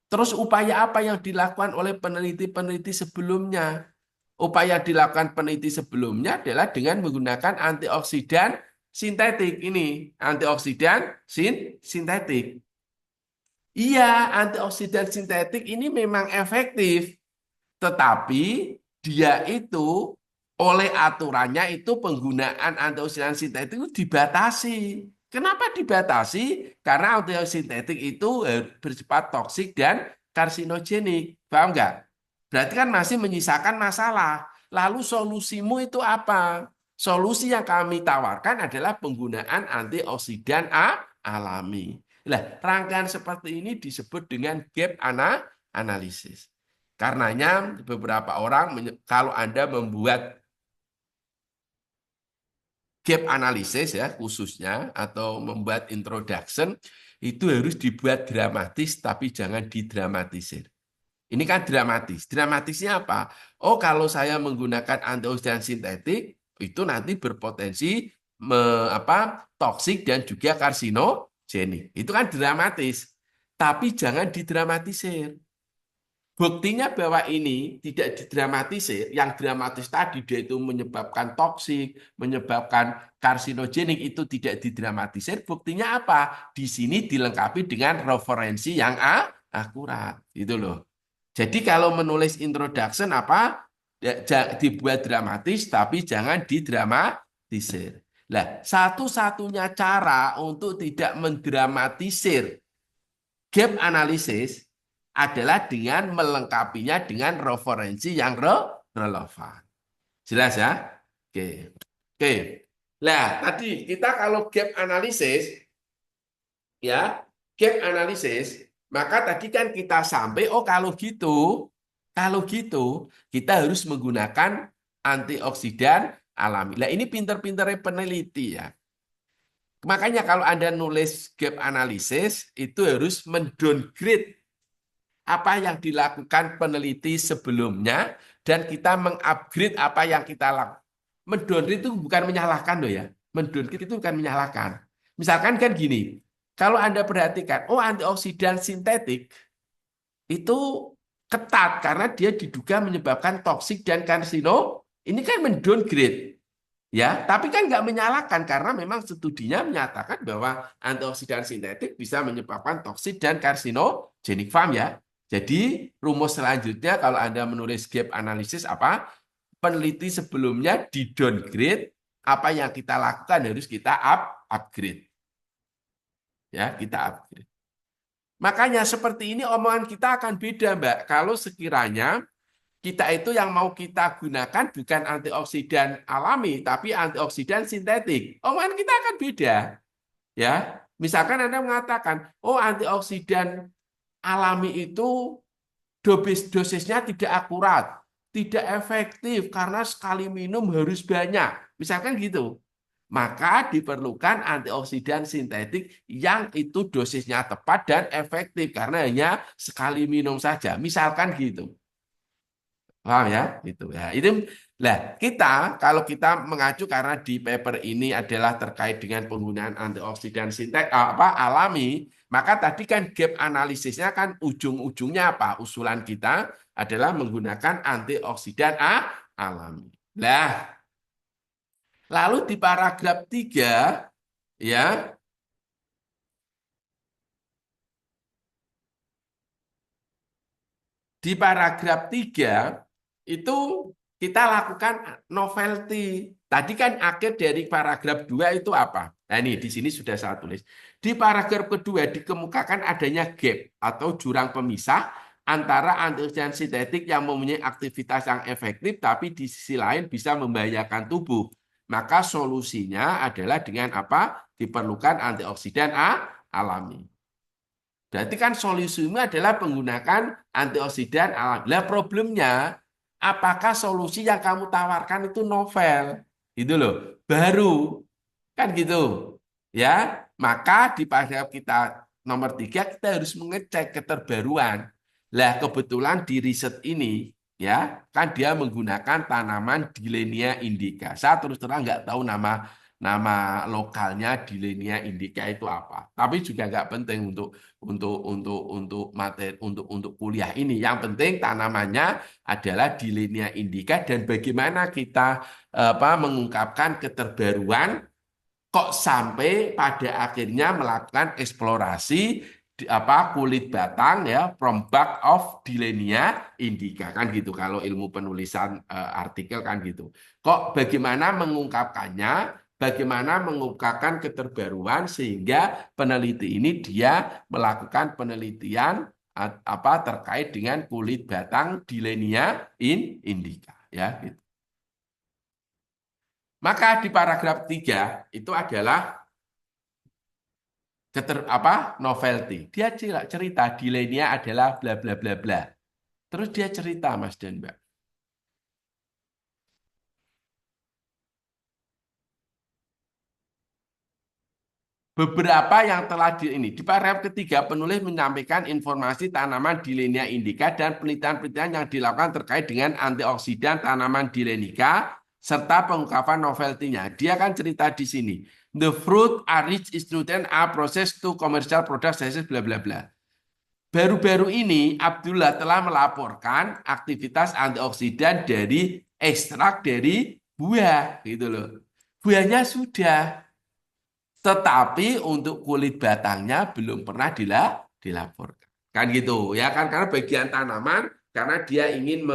Terus upaya apa yang dilakukan oleh peneliti-peneliti sebelumnya? Upaya dilakukan peneliti sebelumnya adalah dengan menggunakan antioksidan sintetik. Ini antioksidan sintetik. Iya, antioksidan sintetik ini memang efektif, tetapi dia itu oleh aturannya itu penggunaan antioksidan sintetik itu dibatasi. Kenapa dibatasi? Karena antioksidan sintetik itu bersifat toksik dan karsinogenik. Paham nggak? Berarti kan masih menyisakan masalah. Lalu solusimu itu apa? Solusi yang kami tawarkan adalah penggunaan antioksidan alami. Nah, rangkaian seperti ini disebut dengan gap analisis. Karenanya beberapa orang kalau Anda membuat gap analysis ya khususnya atau membuat introduction itu harus dibuat dramatis tapi jangan didramatisir. Ini kan dramatis. Dramatisnya apa? Oh, kalau saya menggunakan antioksidan sintetik itu nanti berpotensi toksik dan juga karsinogenik. Itu kan dramatis. Tapi jangan didramatisir. Buktinya bahwa ini tidak didramatisir, yang dramatis tadi dia itu menyebabkan toksik, menyebabkan karsinogenik itu tidak didramatisir. Buktinya apa? Di sini dilengkapi dengan referensi yang akurat, itu loh. Jadi kalau menulis introduction dibuat dramatis tapi jangan didramatisir. Nah, satu-satunya cara untuk tidak mendramatisir gap analysis adalah dengan melengkapinya dengan referensi yang relevan. Jelas ya? Oke. Oke. Nah, tadi kita kalau gap analysis ya, gap analysis, maka tadi kan kita sampai kalau gitu kita harus menggunakan antioksidan alami. Nah, ini pinter-pinternya peneliti ya. Makanya kalau Anda nulis gap analysis itu harus mendowngrade apa yang dilakukan peneliti sebelumnya dan kita mengupgrade apa yang kita lakukan. Mendowngrade itu bukan menyalahkan loh ya. Mendowngrade itu bukan menyalahkan. Misalkan kan gini, kalau Anda perhatikan, antioksidan sintetik itu ketat karena dia diduga menyebabkan toksik dan karsino. Ini kan mendowngrade. Ya, tapi kan nggak menyalahkan karena memang studinya menyatakan bahwa antioksidan sintetik bisa menyebabkan toksik dan karsinogenik, paham ya? Jadi rumus selanjutnya kalau Anda menulis gap analisis apa? Peneliti sebelumnya di downgrade, apa yang kita lakukan harus kita upgrade. Ya, kita upgrade. Makanya seperti ini omongan kita akan beda, Mbak. Kalau sekiranya kita itu yang mau kita gunakan bukan antioksidan alami, tapi antioksidan sintetik. Omongan kita akan beda. Ya, misalkan Anda mengatakan, antioksidan alami itu dosisnya tidak akurat, tidak efektif karena sekali minum harus banyak. Misalkan gitu. Maka diperlukan antioksidan sintetik yang itu dosisnya tepat dan efektif karena hanya sekali minum saja. Misalkan gitu. Paham ya? Itu ya. Kita kalau kita mengacu karena di paper ini adalah terkait dengan penggunaan antioksidan alami, maka tadi kan gap analisisnya kan ujung-ujungnya apa? Usulan kita adalah menggunakan antioksidan alami. Lalu di paragraf 3 ya, di paragraf 3 itu kita lakukan novelty. Tadi kan akhir dari paragraf 2 itu apa? Nah ini di sini sudah saya tulis. Di paragraf kedua dikemukakan adanya gap atau jurang pemisah antara antioksidan sintetik yang mempunyai aktivitas yang efektif tapi di sisi lain bisa membahayakan tubuh. Maka solusinya adalah dengan apa? Diperlukan antioksidan alami. Berarti kan solusinya adalah menggunakan antioksidan alami. Lah problemnya, apakah solusi yang kamu tawarkan itu novel? Gitu loh, baru. Kan gitu. Ya, maka di paragraf kita nomor 3 kita harus mengecek keterbaruan. Lah kebetulan di riset ini ya, kan dia menggunakan tanaman Dilenia indica. Saya terus terang nggak tahu nama lokalnya Dilenia indica itu apa. Tapi juga nggak penting untuk materi untuk kuliah ini. Yang penting tanamannya adalah Dilenia indica dan bagaimana kita mengungkapkan keterbaruan kok sampai pada akhirnya melakukan eksplorasi kulit batang ya from bark of Dilenia indica kan gitu kalau ilmu penulisan artikel kan gitu. Kok bagaimana mengungkapkannya, bagaimana mengungkapkan keterbaruan sehingga peneliti ini dia melakukan penelitian terkait dengan kulit batang Dilenia indica ya gitu. Maka di paragraf 3 itu adalah novelty. Dia cerita Dilenia adalah bla bla bla bla. Terus dia cerita Mas dan Mbak. Beberapa yang telah di paragraf ketiga penulis menyampaikan informasi tanaman Dilenia indica dan penelitian-penelitian yang dilakukan terkait dengan antioksidan tanaman Dilenia serta pengungkapan novelty-nya. Dia kan cerita di sini. The fruit are rich in nutrient are processed to commercial products, bla bla bla. Baru-baru ini Abdullah telah melaporkan aktivitas antioksidan dari ekstrak dari buah, gitu loh. Buahnya sudah, tetapi untuk kulit batangnya belum pernah dilaporkan. Kan gitu ya kan karena bagian tanaman karena dia ingin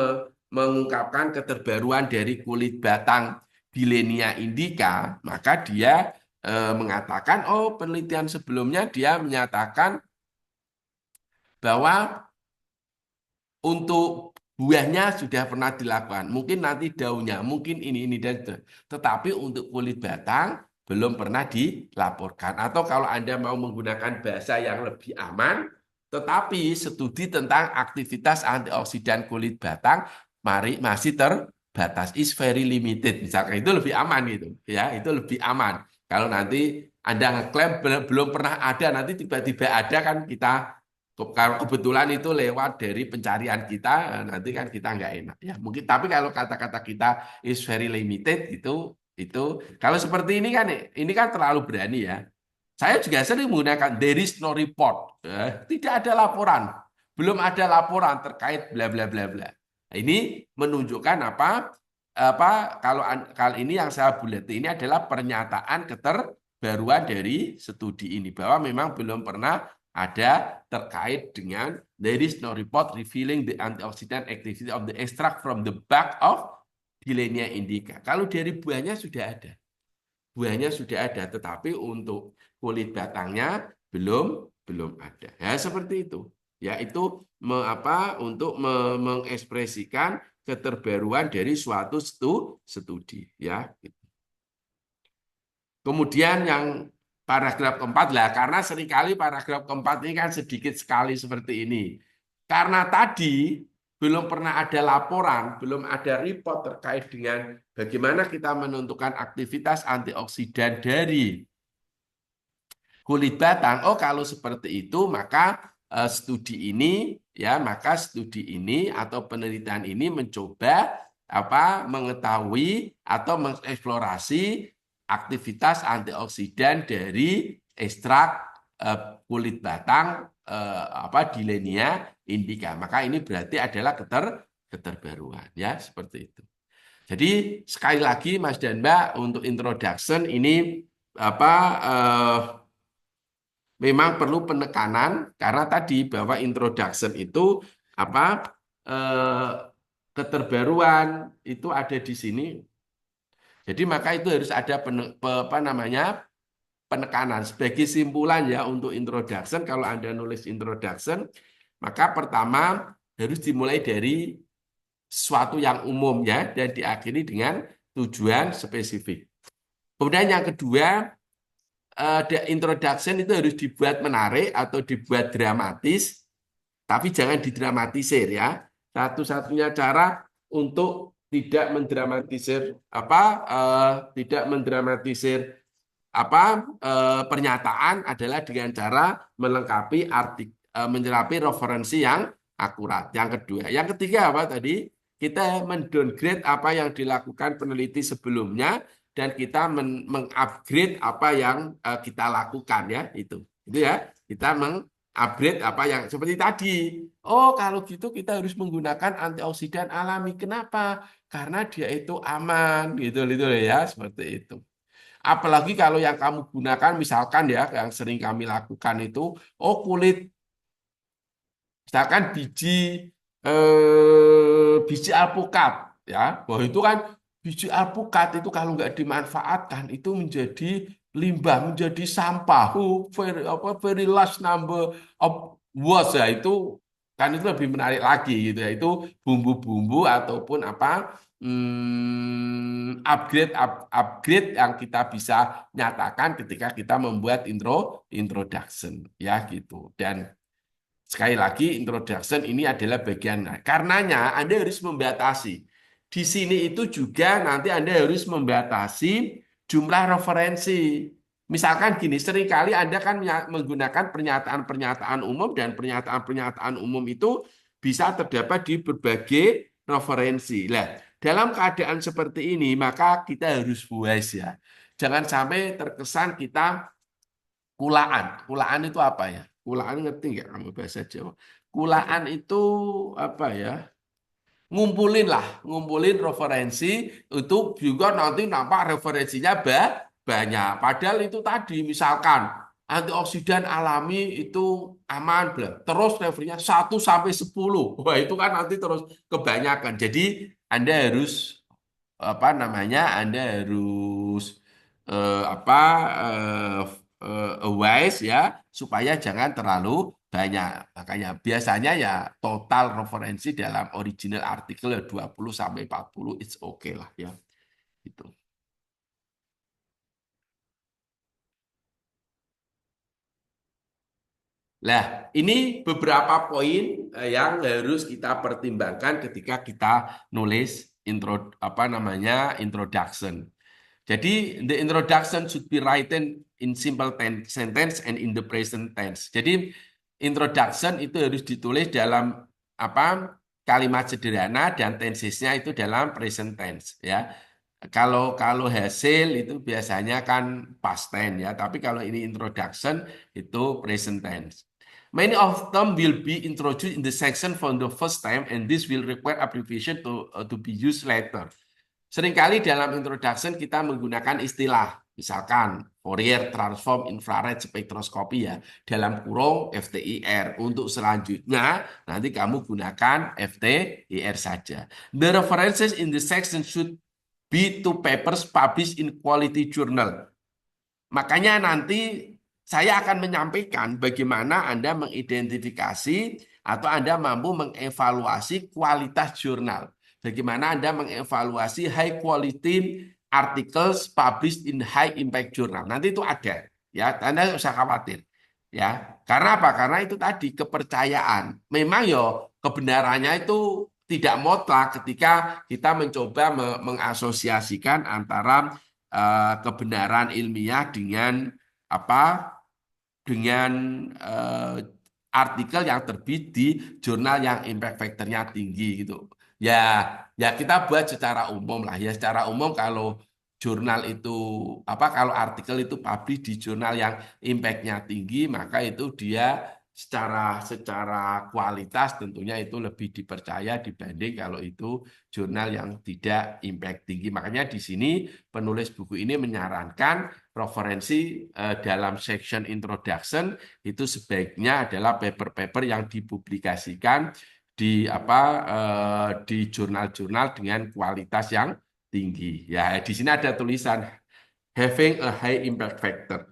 mengungkapkan keterbaruan dari kulit batang Dilenia indica, maka dia mengatakan penelitian sebelumnya dia menyatakan bahwa untuk buahnya sudah pernah dilakukan, mungkin nanti daunnya, mungkin ini dan itu. Tetapi untuk kulit batang belum pernah dilaporkan. Atau kalau Anda mau menggunakan bahasa yang lebih aman, tetapi studi tentang aktivitas antioksidan kulit batang masih terbatas, is very limited. Misalkan itu lebih aman gitu, ya itu lebih aman. Kalau nanti Anda ngeklaim belum pernah ada, nanti tiba-tiba ada kan kita Kalau kebetulan itu lewat dari pencarian kita, nanti kan kita nggak enak ya. Mungkin tapi kalau kata-kata kita is very limited itu kalau seperti ini kan terlalu berani ya. Saya juga sering menggunakan there is no report. Tidak ada laporan. Belum ada laporan terkait bla bla bla bla. Nah, ini menunjukkan kalau ini yang saya buleti ini adalah pernyataan keterbaruan dari studi ini bahwa memang belum pernah ada terkait dengan there is no report revealing the antioxidant activity of the extract from the back of Gilenia indica. Kalau dari buahnya sudah ada. Buahnya sudah ada, tetapi untuk kulit batangnya belum ada. Ya seperti itu. Yaitu untuk mengekspresikan keterbaruan dari suatu studi ya. Kemudian yang paragraf keempat lah, karena seringkali paragraf keempat ini kan sedikit sekali seperti ini. Karena tadi belum pernah ada laporan, belum ada report terkait dengan bagaimana kita menentukan aktivitas antioksidan dari kulit batang. Oh, kalau seperti itu maka studi ini atau penelitian ini mencoba mengetahui atau mengeksplorasi aktivitas antioksidan dari ekstrak kulit batang Gilenia indica. Maka ini berarti adalah keterbaruan ya, seperti itu. Jadi sekali lagi Mas dan Mbak, untuk introduction ini memang perlu penekanan karena tadi bahwa introduction itu keterbaruan itu ada di sini. Jadi maka itu harus ada penekanan sebagai simpulan ya untuk introduction. Kalau Anda nulis introduction, maka pertama harus dimulai dari sesuatu yang umum ya dan diakhiri dengan tujuan spesifik. Kemudian yang kedua, introduction itu harus dibuat menarik atau dibuat dramatis, tapi jangan didramatisir ya. Satu-satunya cara untuk tidak mendramatisir pernyataan adalah dengan cara melengkapi menyerapi referensi yang akurat. Yang kedua, yang ketiga tadi? Kita mendowngrade apa yang dilakukan peneliti sebelumnya dan kita mengupgrade apa yang kita lakukan ya itu ya, kita mengupgrade apa yang seperti tadi. Oh, kalau gitu kita harus menggunakan antioksidan alami. Kenapa? Karena dia itu aman gitu ya, seperti itu. Apalagi kalau yang kamu gunakan misalkan ya, yang sering kami lakukan itu, kulit, misalkan biji alpukat ya, bahwa itu kan biji alpukat itu kalau nggak dimanfaatkan itu menjadi limbah, menjadi sampah. Very large number of words ya, itu kan itu lebih menarik lagi gitu ya. Itu bumbu-bumbu ataupun upgrade yang kita bisa nyatakan ketika kita membuat introduction ya gitu. Dan sekali lagi, introduction ini adalah bagian. Karenanya Anda harus membatasi. Di sini itu juga nanti Anda harus membatasi jumlah referensi. Misalkan gini, seringkali Anda kan menggunakan pernyataan-pernyataan umum dan pernyataan-pernyataan umum itu bisa terdapat di berbagai referensi. Nah, dalam keadaan seperti ini, maka kita harus wise ya. Jangan sampai terkesan kita kulaan. Kulaan itu apa ya? Kulaan ngerti nggak kamu bahasa Jawa? Kulaan itu apa ya? Ngumpulin referensi itu juga nanti nampak referensinya banyak. Padahal itu tadi misalkan antioksidan alami itu aman, terus referensinya 1 sampai 10. Wah, itu kan nanti terus kebanyakan. Jadi Anda harus Anda harus wise ya supaya jangan terlalu banyak. Makanya biasanya ya total referensi dalam original artikel 20 sampai 40 it's okay lah ya. Gitu. Nah, ini beberapa poin yang harus kita pertimbangkan ketika kita nulis introduction. Jadi the introduction should be written in simple sentence and in the present tense. Jadi introduction itu harus ditulis dalam apa kalimat sederhana dan tensesnya itu dalam present tense ya. Kalau hasil itu biasanya kan past tense ya, tapi kalau ini introduction itu present tense. Many of them will be introduced in the section for the first time and this will require abbreviation to be used later. Seringkali dalam introduction kita menggunakan istilah, misalkan Fourier transform infrared spektroskopi ya, dalam kurung FTIR. Untuk selanjutnya, nanti kamu gunakan FTIR saja. The references in the section should be to papers published in quality journal. Makanya nanti saya akan menyampaikan bagaimana Anda mengidentifikasi atau Anda mampu mengevaluasi kualitas jurnal. Bagaimana Anda mengevaluasi high quality articles published in high impact journal. Nanti itu ada, ya. Anda tidak usah khawatir, ya. Karena apa? Karena itu tadi kepercayaan. Memang yo kebenarannya itu tidak mutlak ketika kita mencoba mengasosiasikan antara kebenaran ilmiah dengan apa? Dengan artikel yang terbit di jurnal yang impact factor-nya tinggi gitu. Ya kita buat secara umum lah ya. Secara umum kalau jurnal itu kalau artikel itu publish di jurnal yang impact-nya tinggi, maka itu dia secara kualitas tentunya itu lebih dipercaya dibanding kalau itu jurnal yang tidak impact tinggi. Makanya di sini penulis buku ini menyarankan referensi dalam section introduction itu sebaiknya adalah paper-paper yang dipublikasikan di jurnal-jurnal dengan kualitas yang tinggi. Ya, di sini ada tulisan having a high impact factor.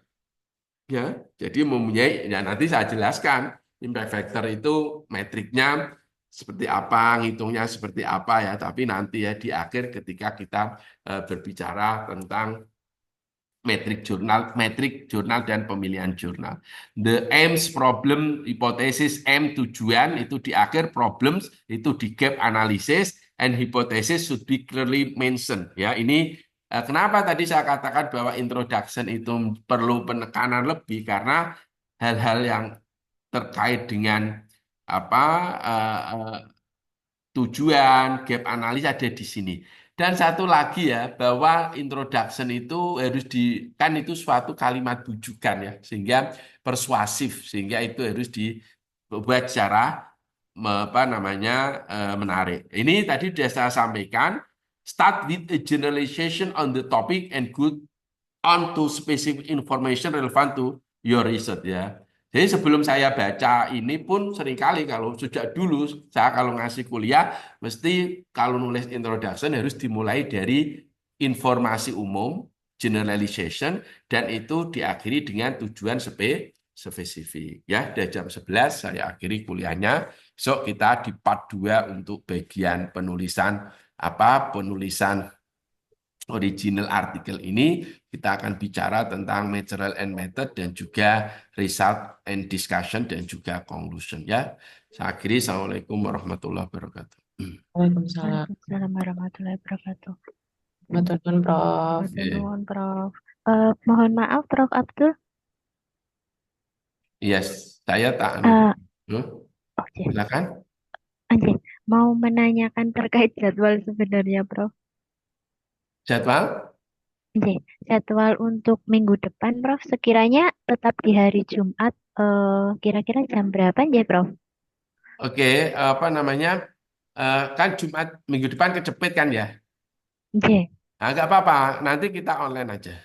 Ya, jadi mempunyai, ya nanti saya jelaskan impact factor itu metriknya seperti apa, ngitungnya seperti apa ya. Tapi nanti ya di akhir ketika kita berbicara tentang metrik jurnal dan pemilihan jurnal. The aims, problem, hipotesis, aim, tujuan itu di akhir, problems itu di gap analysis, and hypothesis should be clearly mentioned. Ya, ini kenapa tadi saya katakan bahwa introduction itu perlu penekanan lebih karena hal-hal yang terkait dengan tujuan, gap analis ada di sini. Dan satu lagi ya, bahwa introduction itu kan itu suatu kalimat bujukan ya, sehingga persuasif, sehingga itu harus dibuat secara menarik. Ini tadi sudah saya sampaikan, start with a generalization on the topic and go on to specific information relevant to your research ya. Jadi sebelum saya baca ini pun seringkali kalau sejak dulu saya kalau ngasih kuliah mesti kalau nulis introduction harus dimulai dari informasi umum, generalization, dan itu diakhiri dengan tujuan spesifik. Ya, dari jam 11 saya akhiri kuliahnya. Besok kita di part 2 untuk bagian penulisan original artikel ini. Kita akan bicara tentang material and method dan juga result and discussion dan juga conclusion ya. Saya akhiri. Assalamualaikum warahmatullahi wabarakatuh. Waalaikumsalam. Waalaikumsalam warahmatullahi wabarakatuh. Matur nuwun, Prof. Matur nuwun, Prof. Mohon maaf, Prof. Abdul. Yes, saya tak. Oke. Silakan. Anjing, mau menanyakan terkait jadwal sebenarnya, Prof. Jadwal? Anjing, jadwal untuk minggu depan, Prof. Sekiranya tetap di hari Jumat, kira-kira jam berapa ya, Prof? Oke, kan Jumat minggu depan kecepet kan ya? Oke. Nah, nggak apa-apa, nanti kita online aja.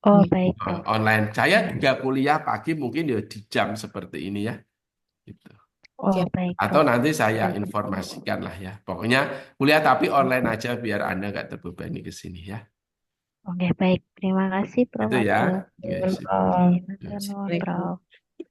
Oh, baik, Prof. Online. Saya juga kuliah pagi mungkin ya di jam seperti ini ya. Gitu. Oh, baik, Atau Prof. nanti saya informasikan lah ya. Pokoknya kuliah tapi online aja biar Anda nggak terbebani ke sini ya. Oke, baik. Terima kasih, Prof. Itu ya. Abdul. Oke, sip. Matur nuwun, Prof.